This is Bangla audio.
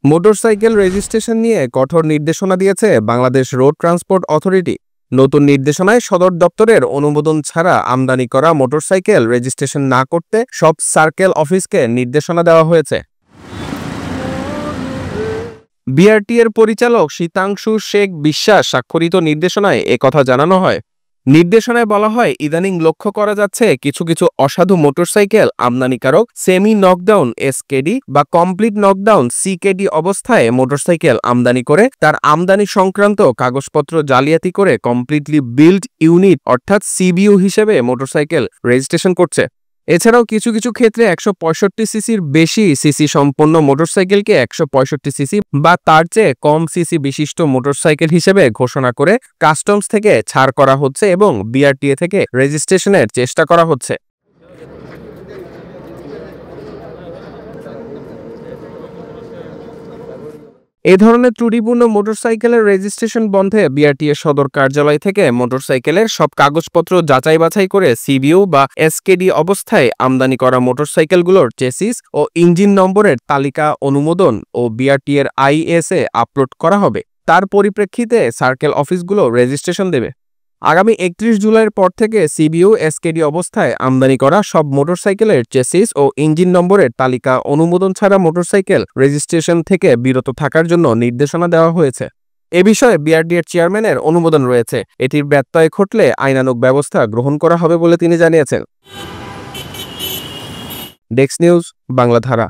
মোটরসাইকেল রেজিস্ট্রেশন নিয়ে কঠোর নির্দেশনা দিয়েছে বাংলাদেশ রোড ট্রান্সপোর্ট অথরিটি। নতুন নির্দেশনায় সদর দপ্তরের অনুমোদন ছাড়া আমদানি করা মোটরসাইকেল রেজিস্ট্রেশন না করতে সব সার্কেল অফিসকে নির্দেশনা দেওয়া হয়েছে। বিআরটি এর পরিচালক শীতাংশু শেখ বিশ্বাস স্বাক্ষরিত নির্দেশনায় একথা জানানো হয়। নির্দেশনায় বলা হয়, ইদানিং লক্ষ্য করা যাচ্ছে কিছু কিছু অসাধু মোটরসাইকেল আমদানিকারক সেমি নকডাউন এসকেডি বা কমপ্লিট নকডাউন সিকেডি অবস্থায় মোটরসাইকেল আমদানি করে তার আমদানি সংক্রান্ত কাগজপত্র জালিয়াতি করে কমপ্লিটলি বিল্ড ইউনিট অর্থাৎ সিবিইউ হিসেবে মোটরসাইকেল রেজিস্ট্রেশন করছে। এছাড়াও কিছু কিছু ক্ষেত্রে 165 সিসির বেশি সিসি সম্পন্ন মোটরসাইকেলকে 165 সিসি বা তার চেয়ে কম সিসি বিশিষ্ট মোটরসাইকেল হিসেবে ঘোষণা করে কাস্টমস থেকে ছাড় করা হচ্ছে এবং বিআরটিএ থেকে রেজিস্ট্রেশনের চেষ্টা করা হচ্ছে। এই ধরনের ত্রুটিপূর্ণ মোটরসাইকেলের রেজিস্ট্রেশন বন্ধে বিআরটিএ সদর কার্যালয় থেকে মোটরসাইকেলের সব কাগজপত্র যাচাই বাছাই করে সিবিইউ বা এসকেডি অবস্থায় আমদানি করা মোটরসাইকেলগুলোর চেসিস ও ইঞ্জিন নম্বরের তালিকা অনুমোদন ও বিআরটিএর আইএসএ আপলোড করা হবে। তার পরিপ্রেক্ষিতে সার্কেল অফিসগুলো রেজিস্ট্রেশন দেবে। আগামী 31 জুলাইয়ের পর থেকে সিবিইউ এসকেডি অবস্থায় আমদানি করা সব মোটরসাইকেলের চেসিস ও ইঞ্জিন নম্বরের তালিকা অনুমোদন ছাড়া মোটরসাইকেল রেজিস্ট্রেশন থেকে বিরত থাকার জন্য নির্দেশনা দেওয়া হয়েছে। এ বিষয়ে বিআরটিএর চেয়ারম্যানের অনুমোদন রয়েছে। এটির ব্যত্যয় ঘটলে আইনানুগ ব্যবস্থা গ্রহণ করা হবে বলে তিনি জানিয়েছেন। Desk news, বাংলাধারা।